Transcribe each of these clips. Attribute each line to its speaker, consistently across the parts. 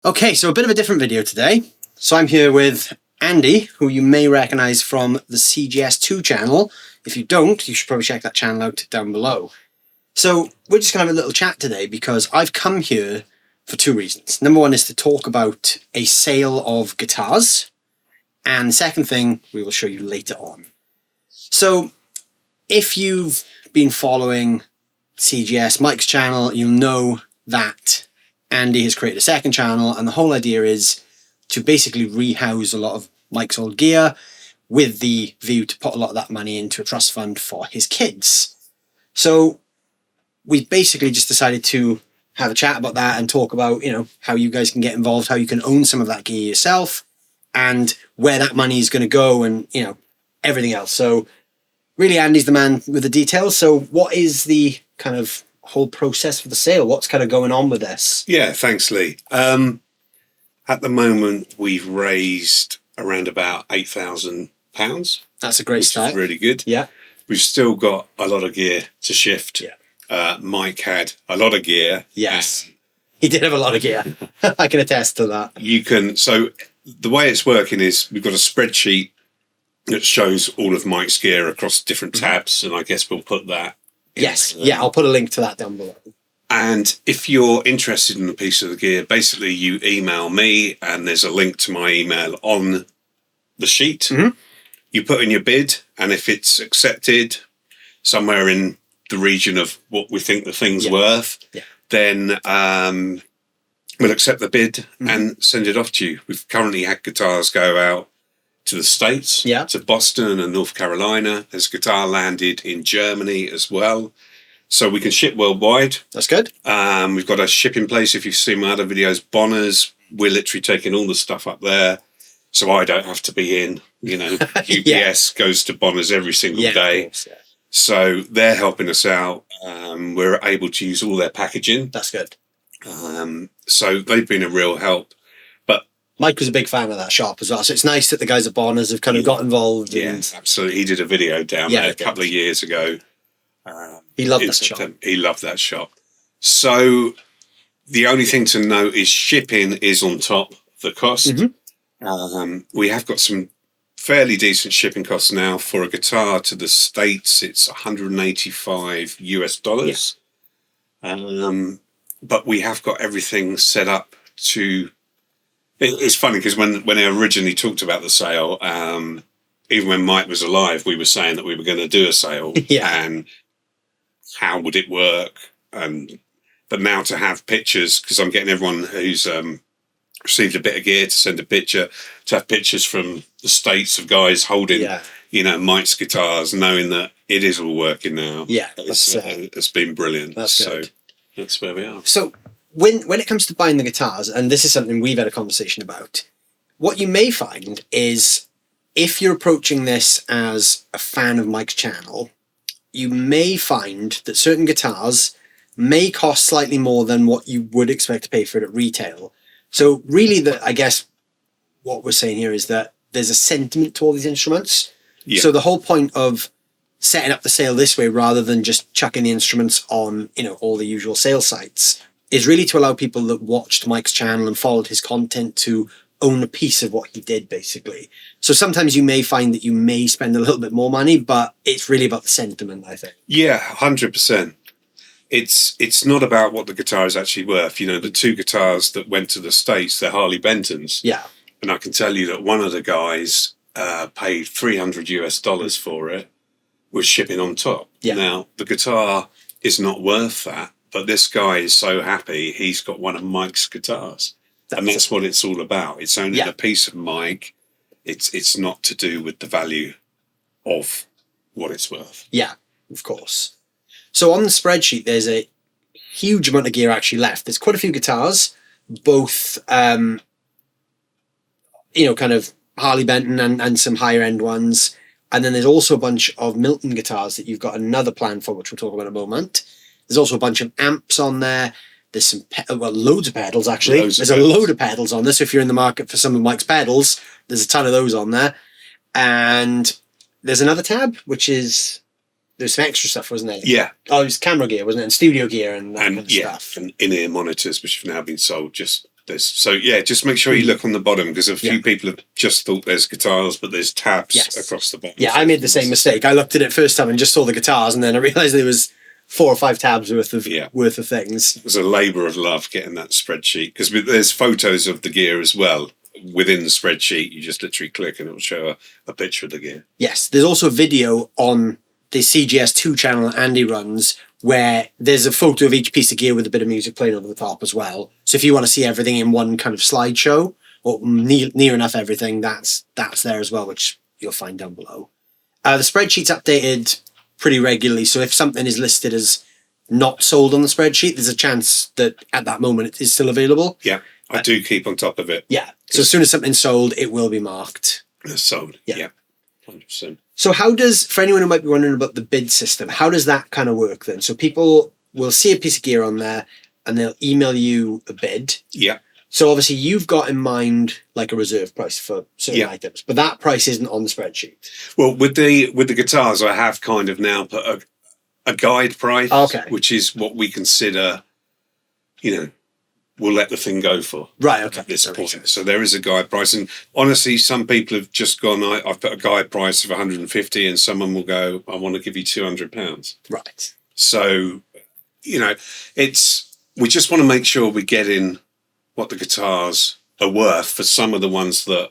Speaker 1: Okay, so a bit of a different video today. So I'm here with Andy, who you may recognize from the CGS2 channel. If you don't, you should probably check that channel out down below. So we're just going to have a little chat today because I've come here for two reasons. Number one is to talk about a sale of guitars. And the second thing we will show you later on. So if you've been following CGS Mike's channel, you'll know that Andy has created a second channel, and the whole idea is to basically rehouse a lot of Mike's old gear with the view to put a lot of that money into a trust fund for his kids. So we basically just decided to have a chat about that and talk about, how you guys can get involved, how you can own some of that gear yourself, and where that money is going to go, and, everything else. So really, Andy's the man with the details. So what is the kind of whole process for the sale? What's kind of going on with this?
Speaker 2: Yeah, thanks, Lee. At the moment, we've raised around about £8,000.
Speaker 1: That's a great start.
Speaker 2: Which is really good.
Speaker 1: Yeah.
Speaker 2: We've still got a lot of gear to shift.
Speaker 1: Yeah.
Speaker 2: Mike had a lot of gear.
Speaker 1: Yes. He did have a lot of gear. I can attest to that.
Speaker 2: So the way it's working is we've got a spreadsheet that shows all of Mike's gear across different tabs, and I guess we'll put that.
Speaker 1: Yes. Yeah, I'll put a link to that down below.
Speaker 2: And if you're interested in a piece of the gear, basically you email me and there's a link to my email on the sheet.
Speaker 1: Mm-hmm.
Speaker 2: You put in your bid, and if it's accepted somewhere in the region of what we think the thing's worth, then we'll accept the bid and send it off to you. We've currently had guitars go out to the States, to Boston and North Carolina. There's a guitar landed in Germany as well. So we can ship worldwide.
Speaker 1: That's good.
Speaker 2: We've got a shipping place. If you've seen my other videos, Bonners, we're literally taking all the stuff up there. So I don't have to be in, UPS goes to Bonners every single day.
Speaker 1: Of course, yeah.
Speaker 2: So they're helping us out. We're able to use all their packaging.
Speaker 1: That's good.
Speaker 2: So they've been a real help. But
Speaker 1: Mike was a big fan of that shop as well. So it's nice that the guys at Bonners have kind of got involved.
Speaker 2: Yeah, absolutely. He did a video down there a couple of years ago.
Speaker 1: He loved that shop.
Speaker 2: He loved that shop. So the only thing to note is shipping is on top of the cost.
Speaker 1: Mm-hmm.
Speaker 2: We have got some fairly decent shipping costs now. For a guitar to the States, it's $185 US. But we have got everything set up to... It's funny because when I originally talked about the sale, even when Mike was alive, we were saying that we were going to do a sale. And how would it work? But now to have pictures, because I'm getting everyone who's received a bit of gear to send a picture, to have pictures from the States of guys holding, Mike's guitars, knowing that it is all working now.
Speaker 1: Yeah,
Speaker 2: it's been brilliant.
Speaker 1: That's good.
Speaker 2: So that's where we are.
Speaker 1: So when it comes to buying the guitars, and this is something we've had a conversation about, what you may find is if you're approaching this as a fan of Mike's channel, you may find that certain guitars may cost slightly more than what you would expect to pay for it at retail. So really, I guess what we're saying here is that there's a sentiment to all these instruments. Yeah. So the whole point of setting up the sale this way, rather than just chucking the instruments on, all the usual sale sites, is really to allow people that watched Mike's channel and followed his content to own a piece of what he did, basically. So sometimes you may find that you may spend a little bit more money, but it's really about the sentiment, I think.
Speaker 2: Yeah, 100%. It's not about what the guitar is actually worth. The two guitars that went to the States, they're Harley Bentons.
Speaker 1: Yeah.
Speaker 2: And I can tell you that one of the guys paid $300 US for it, with shipping on top.
Speaker 1: Yeah.
Speaker 2: Now, the guitar is not worth that, but this guy is so happy he's got one of Mike's guitars. And that's what it's all about. It's only a piece of Mike. It's not to do with the value of what it's worth.
Speaker 1: Yeah, of course. So on the spreadsheet, there's a huge amount of gear actually left. There's quite a few guitars, both, kind of Harley Benton and some higher end ones. And then there's also a bunch of Milton guitars that you've got another plan for, which we'll talk about in a moment. There's also a bunch of amps on there. There's some, loads of pedals, actually. There's a load of pedals on this. So if you're in the market for some of Mike's pedals, there's a ton of those on there. And there's another tab, which is, there's some extra stuff, wasn't there?
Speaker 2: Yeah.
Speaker 1: Oh, it was camera gear, wasn't it? And studio gear and that kind of stuff.
Speaker 2: And in-ear monitors, which have now been sold just So yeah, just make sure you look on the bottom, because a few people have just thought there's guitars, but there's tabs across the bottom.
Speaker 1: Yeah, I made the same mistake. I looked at it first time and just saw the guitars, and then I realised there was 4 or 5 tabs worth of things.
Speaker 2: It was a labour of love getting that spreadsheet, because there's photos of the gear as well within the spreadsheet. You just literally click and it'll show a picture of the gear.
Speaker 1: Yes, there's also a video on the CGS2 channel Andy runs, where there's a photo of each piece of gear with a bit of music playing over the top as well. So if you want to see everything in one kind of slideshow, or near enough everything, that's there as well, which you'll find down below. The spreadsheet's updated pretty regularly, so if something is listed as not sold on the spreadsheet, there's a chance that at that moment it is still available.
Speaker 2: Yeah, I do keep on top of it.
Speaker 1: Yeah, so as soon as something's sold, it will be marked.
Speaker 2: It's sold, yeah. 100%.
Speaker 1: So how does, for anyone who might be wondering about the bid system, how does that kind of work then? So people will see a piece of gear on there and they'll email you a bid.
Speaker 2: Yeah.
Speaker 1: So obviously you've got in mind like a reserve price for certain items, but that price isn't on the spreadsheet.
Speaker 2: Well, with the guitars, I have kind of now put a guide price, which is what we consider, we'll let the thing go for.
Speaker 1: Right, okay.
Speaker 2: At this point. So there is a guide price. And honestly, some people have just gone, I've put a guide price of 150, and someone will go, I want to give you £200.
Speaker 1: Right.
Speaker 2: So, we just want to make sure we get in what the guitars are worth for some of the ones that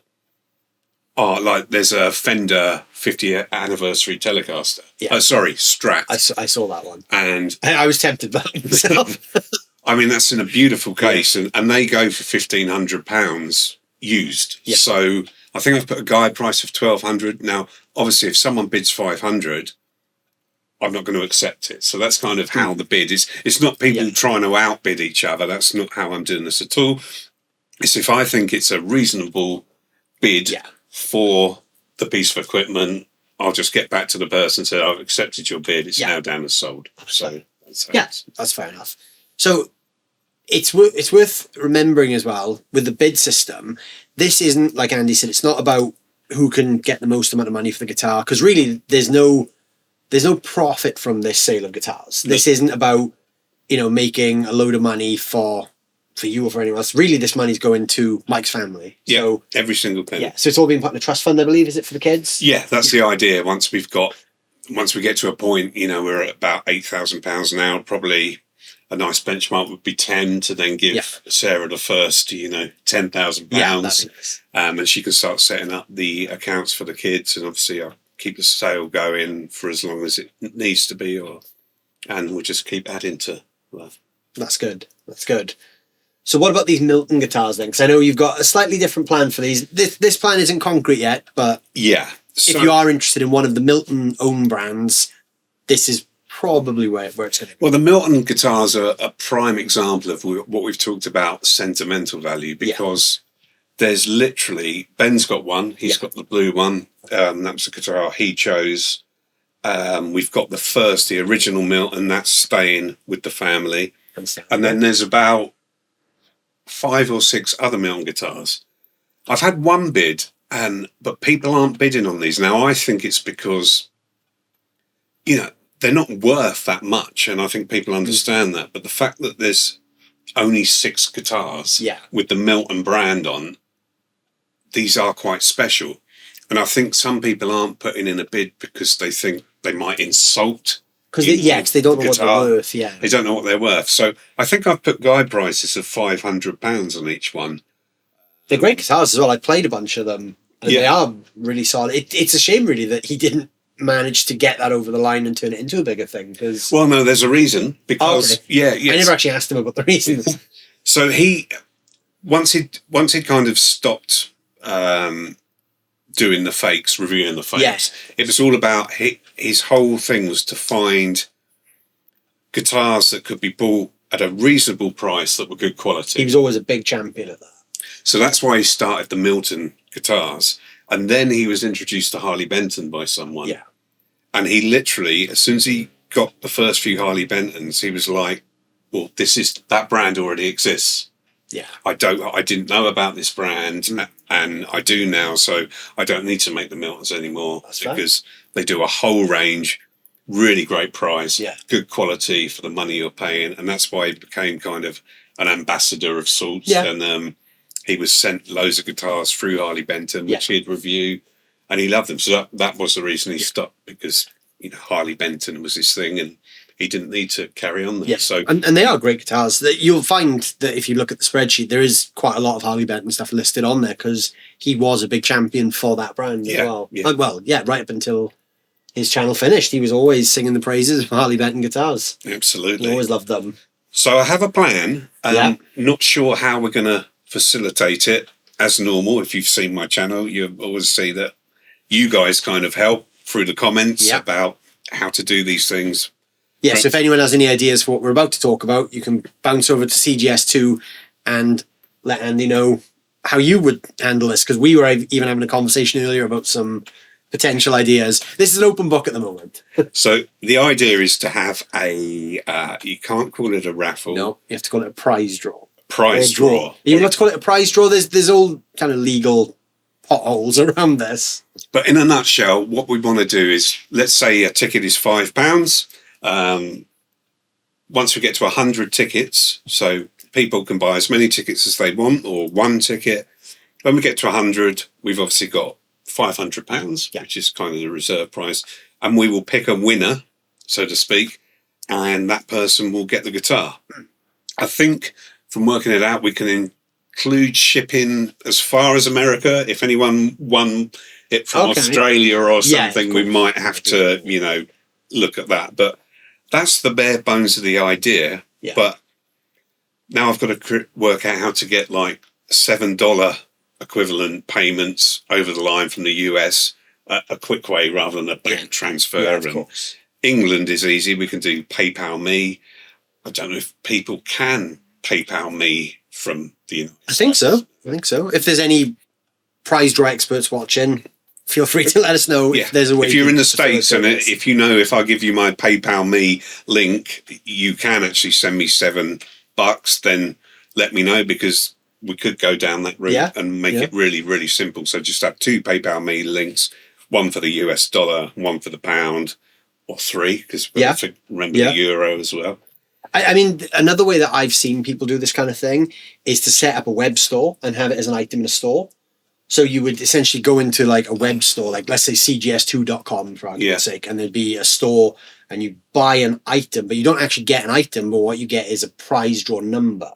Speaker 2: are like, there's a Fender 50th anniversary Telecaster. Yeah. Strat.
Speaker 1: I saw that one.
Speaker 2: And
Speaker 1: I was tempted by it myself.
Speaker 2: I mean, that's in a beautiful case, and they go for £1,500 used. Yeah. So I think I've put a guide price of £1,200. Now, obviously, if someone bids £500, I'm not going to accept it. So that's kind of how the bid is. It's not people trying to outbid each other. That's not how I'm doing this at all. It's if I think it's a reasonable bid for the piece of equipment, I'll just get back to the person and say, I've accepted your bid. It's now down as sold. So
Speaker 1: that's fair enough. So it's worth remembering as well, with the bid system, this isn't, like Andy said, it's not about who can get the most amount of money for the guitar, because really there's no profit from this sale of guitars. This isn't about, making a load of money for you or for anyone else. Really, this money's going to Mike's family.
Speaker 2: Yeah,
Speaker 1: so,
Speaker 2: every single penny.
Speaker 1: Yeah, so it's all being put in a trust fund, I believe, is it, for the kids?
Speaker 2: Yeah, that's the idea. Once we get to a point, we're at about £8,000 now, probably a nice benchmark would be 10 to then give Sarah the first, £10,000. And she can start setting up the accounts for the kids, and obviously I'll keep the sale going for as long as it needs to be, and we'll just keep adding to love. That's
Speaker 1: good. So what about these Milton guitars then? Because I know you've got a slightly different plan for these. This plan isn't concrete yet, but if you are interested in one of the Milton own brands, this is probably where it's going to be.
Speaker 2: Well, the Milton guitars are a prime example of what we've talked about, sentimental value, because there's literally, Ben's got one, he's got the blue one, that was the guitar he chose. We've got the original Milton, that's staying with the family. And then there's about 5 or 6 other Milton guitars. I've had one bid, but people aren't bidding on these. Now, I think it's because, they're not worth that much, and I think people understand that. But the fact that there's only 6 guitars with the Milton brand on, these are quite special. And I think some people aren't putting in a bid because they think they might insult.
Speaker 1: Because they don't know what they're worth. Yeah,
Speaker 2: they don't know what they're worth. So I think I've put guide prices of £500 on each one.
Speaker 1: They're great guitars as well. I played a bunch of them, and they are really solid. It's a shame, really, that he didn't manage to get that over the line and turn it into a bigger thing.
Speaker 2: Well, no, there's a reason. Because I
Speaker 1: never actually asked him about the reason.
Speaker 2: So once he'd kind of stopped doing the fakes, reviewing the fakes, it was all about his whole thing was to find guitars that could be bought at a reasonable price that were good quality.
Speaker 1: He was always a big champion at that.
Speaker 2: So that's why he started the Milton guitars, and then he was introduced to Harley Benton by someone. Yeah. And he literally, as soon as he got the first few Harley Bentons, he was like, well, that brand already exists. Yeah. I didn't know about this brand, and I do now, so I don't need to make the Miltons anymore. That's because they do a whole range, really great price, good quality for the money you're paying, and that's why he became kind of an ambassador of sorts.
Speaker 1: Yeah.
Speaker 2: And he was sent loads of guitars through Harley Benton, which he'd review, and he loved them. So that was the reason he stopped, because, you know, Harley Benton was his thing, and he didn't need to carry on there.
Speaker 1: Yeah.
Speaker 2: So
Speaker 1: and they are great guitars. You'll find that if you look at the spreadsheet, there is quite a lot of Harley Benton stuff listed on there, because he was a big champion for that brand as well.
Speaker 2: Yeah.
Speaker 1: Well, yeah, right up until his channel finished, he was always singing the praises of Harley Benton guitars.
Speaker 2: Absolutely.
Speaker 1: He always loved them.
Speaker 2: So I have a plan. Not sure how we're going to facilitate it. As normal, if you've seen my channel, you always see that you guys kind of help through the comments about how to do these things.
Speaker 1: Yes, if anyone has any ideas for what we're about to talk about, you can bounce over to CGS2 and let Andy know how you would handle this, because we were even having a conversation earlier about some potential ideas. This is an open book at the moment.
Speaker 2: So the idea is to have you can't call it a raffle.
Speaker 1: No, you have to call it a prize draw.
Speaker 2: Prize draw.
Speaker 1: You want to call it a prize draw? There's all kind of legal potholes around this.
Speaker 2: But in a nutshell, what we want to do is, let's say a ticket is £5. Once we get to 100 tickets, so people can buy as many tickets as they want, or one ticket. When we get to 100, we've obviously got £500, which is kind of the reserve price, and we will pick a winner, so to speak, and that person will get the guitar. I think from working it out, we can include shipping as far as America. If anyone won it from Australia or something, we might have to, you know, look at that. But that's the bare bones of the idea.
Speaker 1: Yeah.
Speaker 2: But now I've got to work out how to get like $7 equivalent payments over the line from the US, a quick way rather than a bank transfer.
Speaker 1: Yeah, of course.
Speaker 2: England is easy. We can do PayPal Me. I don't know if people can PayPal Me from the United States.
Speaker 1: I think so. If there's any prize draw experts watching, feel free to let us know if there's a way.
Speaker 2: If you're in the States, and if you know, if I give you my PayPal Me link, you can actually send me $7, then let me know, because we could go down that route and make it really, really simple. So just have 2 PayPal Me links, one for the US dollar, one for the pound, or 3, because we have to remember the euro as well.
Speaker 1: I mean, another way that I've seen people do this kind of thing is to set up a web store and have it as an item in a store. So you would essentially go into like a web store, like let's say cgs2.com for argument's sake, and there'd be a store and you buy an item, but you don't actually get an item, but what you get is a prize draw number.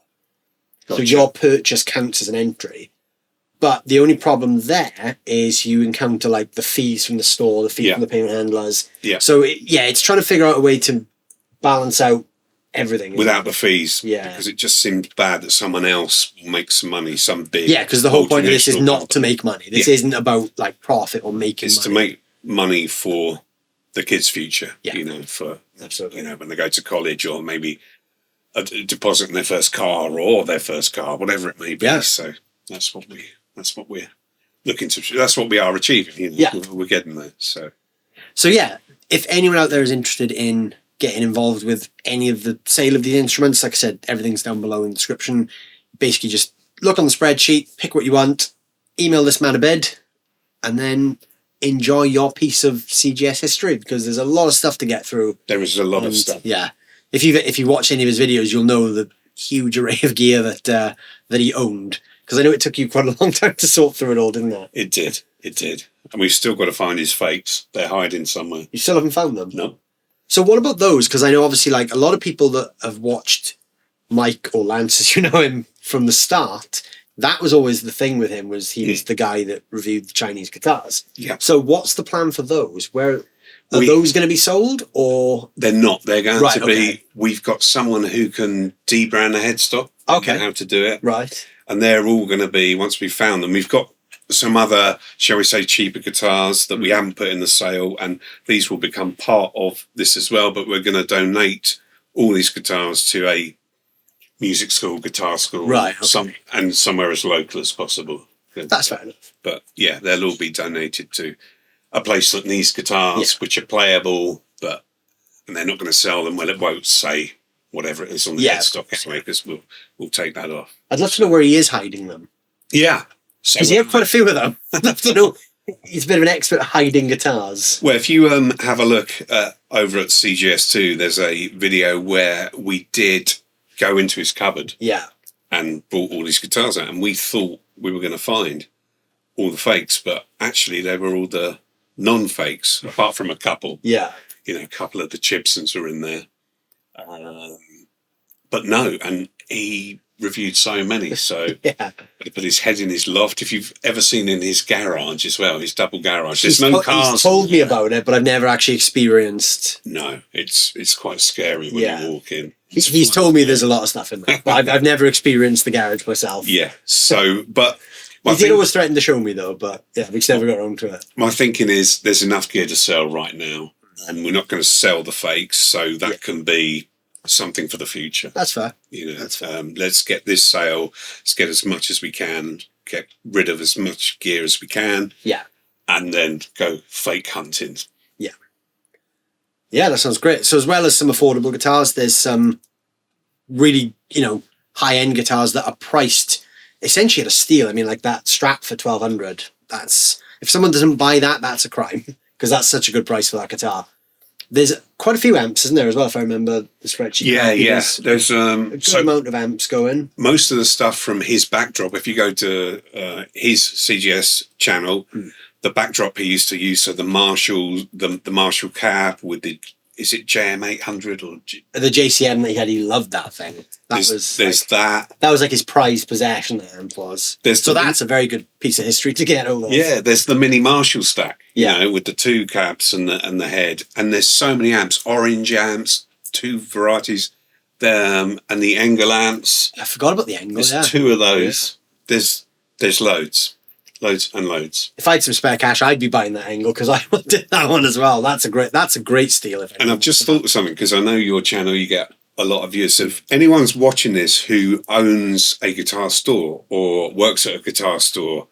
Speaker 1: Gotcha. So your purchase counts as an entry. But the only problem there is you encounter like the fees from the store, the fee from the payment handlers. Yeah. So it's trying to figure out a way to balance out everything
Speaker 2: without the fees, because it just seems bad that someone else will make some money, some big
Speaker 1: because the whole point of this is not to make money. This isn't about like profit or making money.
Speaker 2: It's to make money for the kids' future, you know, for you know, when they go to college, or maybe a deposit in their first car or their first car, whatever it may be. So that's what we're looking to, that's what we are achieving, you know, we're getting there. So
Speaker 1: if anyone out there is interested in getting involved with any of the sale of these instruments, like I said, everything's down below in the description. Basically just look on the spreadsheet, pick what you want, email this man a bid, and then enjoy your piece of CGS history, because there's a lot of stuff to get through.
Speaker 2: There is a lot of stuff.
Speaker 1: Yeah. If you watch any of his videos, you'll know the huge array of gear that he owned, because I know it took you quite a long time to sort through it all, didn't it?
Speaker 2: It did. And we've still got to find his fakes. They're hiding somewhere.
Speaker 1: You still haven't found them?
Speaker 2: No.
Speaker 1: So what about those? Because I know obviously like a lot of people that have watched Mike, or Lance as you know him, from the start, that was always the thing with him, was he was the guy that reviewed the Chinese guitars. Yeah. So what's the plan for those? Where are those going to be sold, or
Speaker 2: they're not? They're going to be. We've got someone who can debrand a headstock. Okay. How to do it?
Speaker 1: Right.
Speaker 2: And they're all going to be, once we've found them. We've got some other, shall we say, cheaper guitars that we haven't put in the sale, and these will become part of this as well. But we're going to donate all these guitars to a music school, guitar school, right? Okay. And somewhere as local as possible.
Speaker 1: That's fair enough.
Speaker 2: But yeah, they'll all be donated to a place that needs guitars, which are playable, and they're not going to sell them. Well, it won't say whatever it is on the headstock anyway, because we'll take that off. I'd love to know where he is hiding them. Yeah.
Speaker 1: Because he had quite a few of them. I'd love to know. He's a bit of an expert at hiding guitars.
Speaker 2: Well, if you have a look over at CGS2, there's a video where we did go into his cupboard.
Speaker 1: Yeah.
Speaker 2: and brought all these guitars out, and we thought we were going to find all the fakes, but actually they were all the non-fakes, apart from a couple.
Speaker 1: Yeah.
Speaker 2: You know, a couple of the Chibsons were in there. But no, and he reviewed so many, so
Speaker 1: Yeah.
Speaker 2: he put his head in his loft. If you've ever seen in his garage as well, his double garage, there's no cars.
Speaker 1: He's told me about it, but I've never actually experienced.
Speaker 2: No, it's quite scary when you walk in.
Speaker 1: He's told me there's a lot of stuff in there, but I've never experienced the garage myself.
Speaker 2: Yeah, so, but...
Speaker 1: He did always threaten to show me, though, but yeah, we just never got around to it.
Speaker 2: My thinking is there's enough gear to sell right now, and we're not going to sell the fakes, so that can be something for the future.
Speaker 1: That's fair.
Speaker 2: You know, that's fair. Let's get this sale, let's get as much as we can, get rid of as much gear as we can.
Speaker 1: Yeah.
Speaker 2: And then go fake hunting.
Speaker 1: Yeah. Yeah, that sounds great. So as well as some affordable guitars, there's some really, high-end guitars that are priced essentially at a steal. I mean, like that Strat for 1,200. That's, if someone doesn't buy that, that's a crime, because that's such a good price for that guitar. There's quite a few amps, isn't there, as well, if I remember the spreadsheet.
Speaker 2: Yeah. There's
Speaker 1: a good amount of amps going.
Speaker 2: Most of the stuff from his backdrop, if you go to his CGS channel, the backdrop he used to use, so the Marshall cab with the, is it JM800 or
Speaker 1: the JCM that he had? He loved that thing. That was like his prized possession. The amp was. That's a very good piece of history to get over.
Speaker 2: Yeah, there's the mini Marshall stack. With the two cabs and the head, and there's so many amps, orange amps, two varieties, and the Engel amps.
Speaker 1: I forgot about the Engel.
Speaker 2: There's two of those. Yeah. There's loads and loads.
Speaker 1: If I had some spare cash, I'd be buying that Engel, because I wanted that one as well. That's a great steal.
Speaker 2: And I've just thought of something, because I know your channel, you get a lot of viewers. So if anyone's watching this who owns a guitar store or works at a guitar store,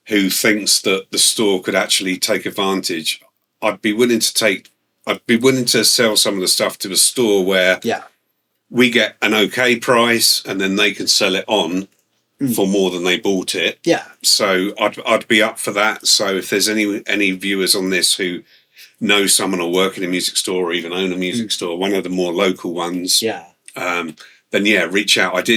Speaker 2: who thinks that the store could actually take advantage, I'd be willing to sell some of the stuff to a store where we get an okay price, and then they can sell it on for more than they bought it.
Speaker 1: Yeah.
Speaker 2: So I'd be up for that. So if there's any viewers on this who know someone or work in a music store or even own a music store, one of the more local ones, then reach out.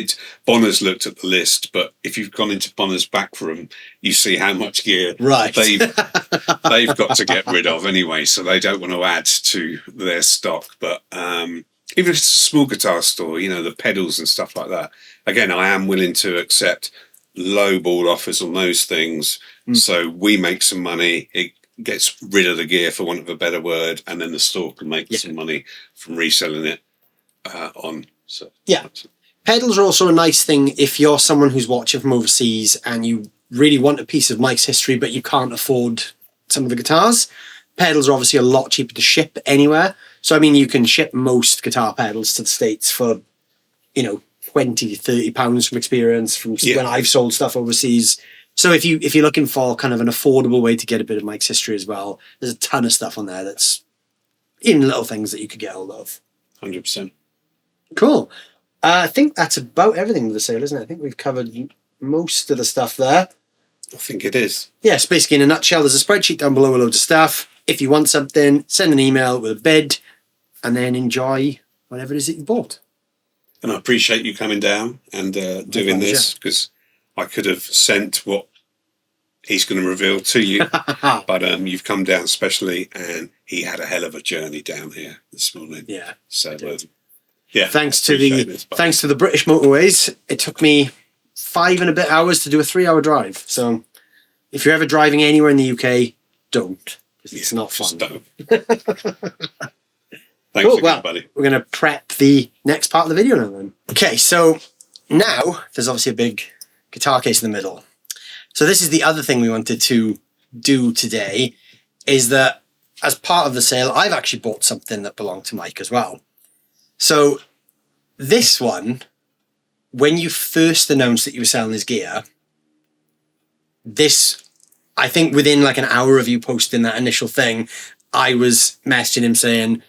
Speaker 2: Bonner's looked at the list, but if you've gone into Bonner's back room, you see how much gear they've got to get rid of anyway, so they don't want to add to their stock. But even if it's a small guitar store, the pedals and stuff like that, again, I am willing to accept low ball offers on those things, so we make some money. It gets rid of the gear, for want of a better word, and then the store can make some money from reselling it on. So
Speaker 1: pedals are also a nice thing if you're someone who's watching from overseas and you really want a piece of Mike's history, but you can't afford some of the guitars. Pedals are obviously a lot cheaper to ship anywhere. So, I mean, you can ship most guitar pedals to the States for, £20-30 from experience from when I've sold stuff overseas. So if you're looking for kind of an affordable way to get a bit of Mike's history as well, there's a ton of stuff on there that's even little things that you could get hold of.
Speaker 2: 100%.
Speaker 1: Cool. I think that's about everything with the sale, isn't it? I think we've covered most of the stuff there.
Speaker 2: I think it is.
Speaker 1: Yes, basically in a nutshell, there's a spreadsheet down below with loads of stuff. If you want something, send an email with a bid and then enjoy whatever it is that you bought.
Speaker 2: And I appreciate you coming down and doing this, because I could have sent what he's going to reveal to you, but you've come down specially, and he had a hell of a journey down here this morning. Yeah. So,
Speaker 1: thanks to the British Motorways, it took me 5 and a bit hours to do a 3-hour drive. So, if you're ever driving anywhere in the UK, don't, because it's not fun.
Speaker 2: Thanks again, buddy.
Speaker 1: We're going to prep the next part of the video now then. Okay, so now there's obviously a big guitar case in the middle. So this is the other thing we wanted to do today, is that as part of the sale, I've actually bought something that belonged to Mike as well. So this one, when you first announced that you were selling his gear, I think within like an hour of you posting that initial thing, I was messaging him saying,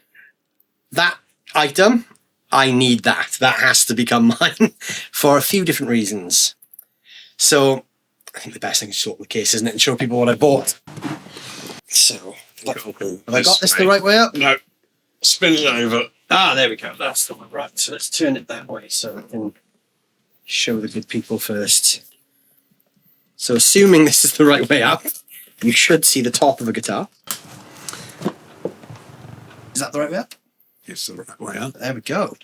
Speaker 1: that item, I need that. That has to become mine for a few different reasons. So I think the best thing is to sort the case, isn't it? And show people what I bought. So, have I got this the right way up?
Speaker 2: No. Spin it over.
Speaker 1: Ah, there we go. That's the one. Right. So let's turn it that way so I can show the good people first. So assuming this is the right way up, you should see the top of a guitar. Is that the right way up?
Speaker 2: Yes, the right way up.
Speaker 1: There we go.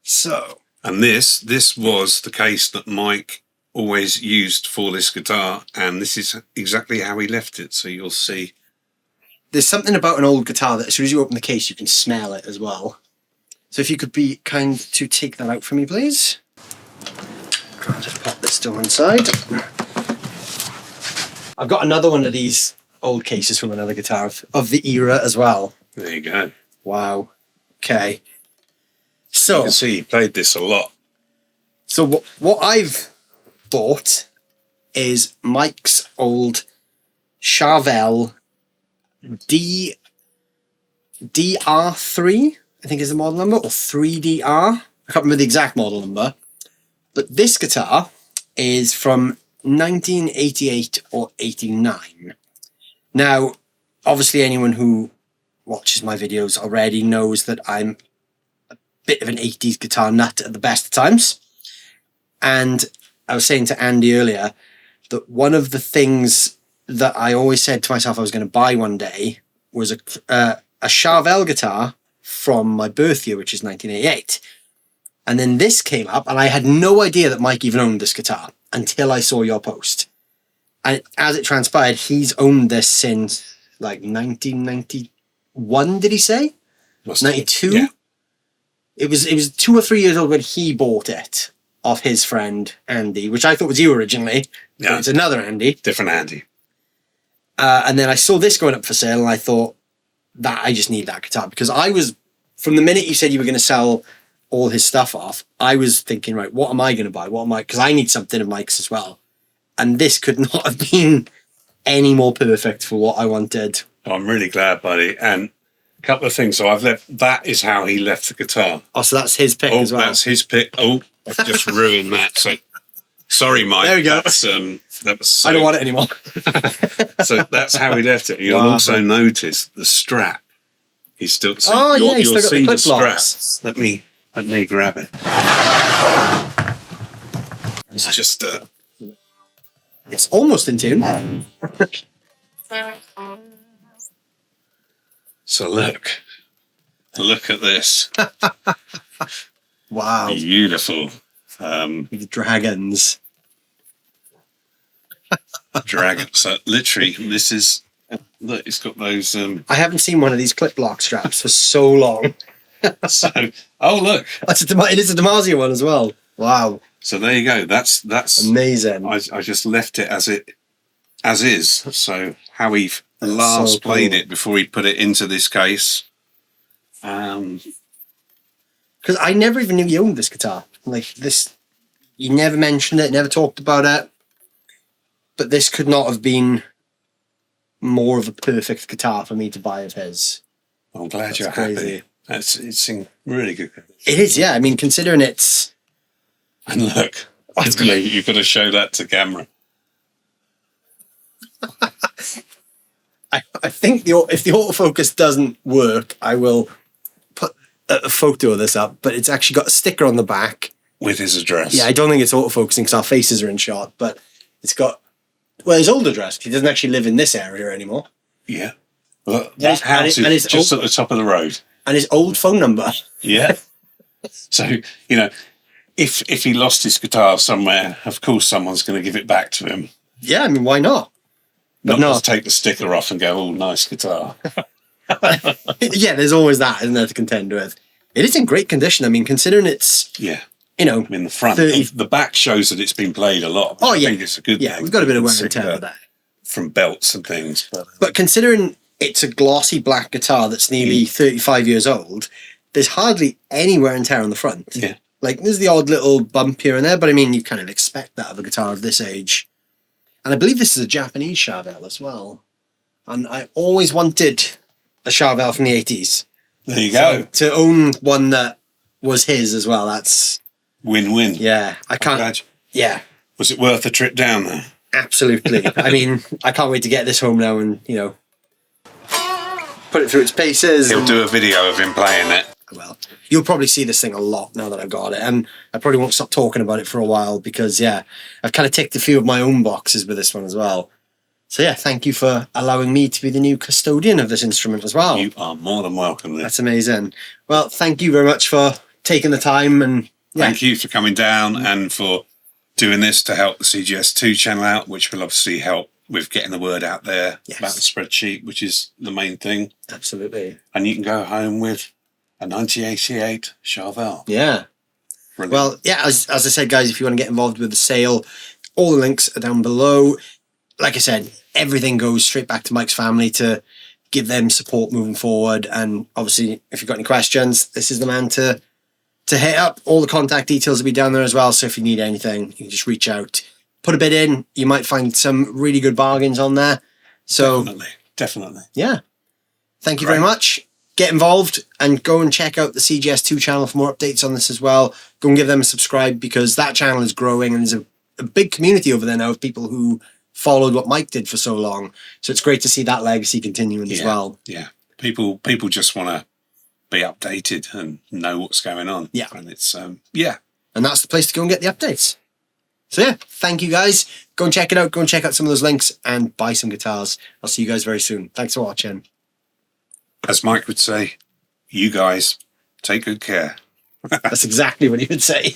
Speaker 1: So.
Speaker 2: And this was the case that Mike always used for this guitar, and this is exactly how he left it. So you'll see.
Speaker 1: There's something about an old guitar that as soon as you open the case, you can smell it as well. So if you could be kind to take that out for me, please. I'll just pop this to one side. I've got another one of these old cases from another guitar of the era as well.
Speaker 2: There you go.
Speaker 1: Wow. Okay. So
Speaker 2: you can see he played this a lot.
Speaker 1: So what I've bought is Mike's old Charvel DR3, I think is the model number, or 3DR. I can't remember the exact model number. But this guitar is from 1988 or 89. Now, obviously anyone who watches my videos already knows that I'm a bit of an 80s guitar nut at the best of times. And I was saying to Andy earlier that one of the things that I always said to myself I was going to buy one day was a Charvel guitar from my birth year, which is 1988. And then this came up, and I had no idea that Mike even owned this guitar until I saw your post. And as it transpired, he's owned this since like 1991, did he say? 92?
Speaker 2: Yeah.
Speaker 1: It was 2 or 3 years old when he bought it off his friend Andy, which I thought was you originally.
Speaker 2: Yeah.
Speaker 1: It's another Andy.
Speaker 2: Different Andy.
Speaker 1: And then I saw this going up for sale, and I thought that I just need that guitar, because I was, from the minute you said you were going to sell all his stuff off, I was thinking, right, what am I going to buy? Because I need something of Mike's as well. And this could not have been any more perfect for what I wanted.
Speaker 2: Oh, I'm really glad, buddy. And a couple of things. So that is how he left the guitar.
Speaker 1: Oh, so that's his pick as well.
Speaker 2: That's his pick. Oh, I've just ruined that. So sorry, Mike.
Speaker 1: There we go.
Speaker 2: That was so,
Speaker 1: I don't want it anymore.
Speaker 2: So that's how he left it. You'll also notice the strap. He's still. So
Speaker 1: oh yeah, he's
Speaker 2: you'll
Speaker 1: still
Speaker 2: see
Speaker 1: got the
Speaker 2: the
Speaker 1: clip
Speaker 2: strap.
Speaker 1: locks.
Speaker 2: Let me grab it. It's just.
Speaker 1: It's almost in tune.
Speaker 2: So look at this.
Speaker 1: Wow.
Speaker 2: Beautiful.
Speaker 1: The dragons.
Speaker 2: Dragon. So literally, this is. Look, it's got those.
Speaker 1: I haven't seen one of these clip lock straps for so long.
Speaker 2: So, oh look,
Speaker 1: it is a Damasio one as well. Wow.
Speaker 2: So there you go. That's
Speaker 1: amazing.
Speaker 2: I just left it as is. So how he last played it before he put it into this case.
Speaker 1: Because I never even knew he owned this guitar. Like this, he never mentioned it, never talked about it. But this could not have been more of a perfect guitar for me to buy of his.
Speaker 2: I'm glad
Speaker 1: That's
Speaker 2: you're
Speaker 1: crazy.
Speaker 2: happy. It's in really good condition.
Speaker 1: It is, yeah. I mean, considering it's...
Speaker 2: And look, you've got to show that to camera.
Speaker 1: I think if the autofocus doesn't work, I will put a photo of this up, but it's actually got a sticker on the back.
Speaker 2: With his address.
Speaker 1: Yeah, I don't think it's autofocusing because our faces are in shot, but it's got, well, his old address. He doesn't actually live in this area anymore.
Speaker 2: Yeah. Well, that house is just at the top of the road.
Speaker 1: And his old phone number.
Speaker 2: Yeah. So, you know, if he lost his guitar somewhere, of course someone's going to give it back to him.
Speaker 1: Yeah, I mean, why not?
Speaker 2: Not just take the sticker off and go, oh, nice guitar.
Speaker 1: Yeah, there's always that, isn't there, to contend with. It is in great condition. I mean, considering it's,
Speaker 2: yeah,
Speaker 1: you know,
Speaker 2: I mean, the front,
Speaker 1: 30...
Speaker 2: the back shows that it's been played a lot.
Speaker 1: Oh, yeah.
Speaker 2: I think it's a good thing.
Speaker 1: Yeah, we've got a bit of wear and tear with that.
Speaker 2: From belts and things.
Speaker 1: But considering it's a glossy black guitar that's nearly 35 years old, there's hardly any wear and tear on the front.
Speaker 2: Yeah.
Speaker 1: Like, there's the odd little bump here and there, but I mean, you kind of expect that of a guitar of this age. And I believe this is a Japanese Charvel as well. And I always wanted a Charvel from the 80s.
Speaker 2: There you go.
Speaker 1: To own one that was his as well, that's...
Speaker 2: Win-win.
Speaker 1: Yeah, I can't... Yeah.
Speaker 2: Was it worth the trip down there?
Speaker 1: Absolutely. I mean, I can't wait to get this home now and, you know, put it through its paces.
Speaker 2: He'll do a video of him playing it.
Speaker 1: Well, you'll probably see this thing a lot now that I've got it, and I probably won't stop talking about it for a while because, yeah, I've kind of ticked a few of my own boxes with this one as well. So, yeah, thank you for allowing me to be the new custodian of this instrument as well.
Speaker 2: You are more than welcome.
Speaker 1: That's amazing. Well, thank you very much for taking the time, and
Speaker 2: thank you for coming down and for doing this to help the CGS2 channel out, which will obviously help with getting the word out there about the spreadsheet, which is the main thing.
Speaker 1: Absolutely.
Speaker 2: And you can go home with a 1988 Charvel.
Speaker 1: Yeah. Brilliant. Well, yeah, as I said, guys, if you want to get involved with the sale, all the links are down below. Like I said, everything goes straight back to Mike's family to give them support moving forward. And obviously, if you've got any questions, this is the man to hit up. All the contact details will be down there as well. So if you need anything, you can just reach out, put a bid in. You might find some really good bargains on there. So
Speaker 2: definitely.
Speaker 1: Yeah. Thank you very much. Get involved and go and check out the CGS2 channel for more updates on this as well. Go and give them a subscribe because that channel is growing and there's a big community over there now of people who followed what Mike did for so long. So it's great to see that legacy continuing as well.
Speaker 2: Yeah. People just want to be updated and know what's going on.
Speaker 1: Yeah.
Speaker 2: And it's,
Speaker 1: And that's the place to go and get the updates. So yeah, thank you guys. Go and check it out. Go and check out some of those links and buy some guitars. I'll see you guys very soon. Thanks for watching.
Speaker 2: As Mike would say, you guys take good care.
Speaker 1: That's exactly what he would say.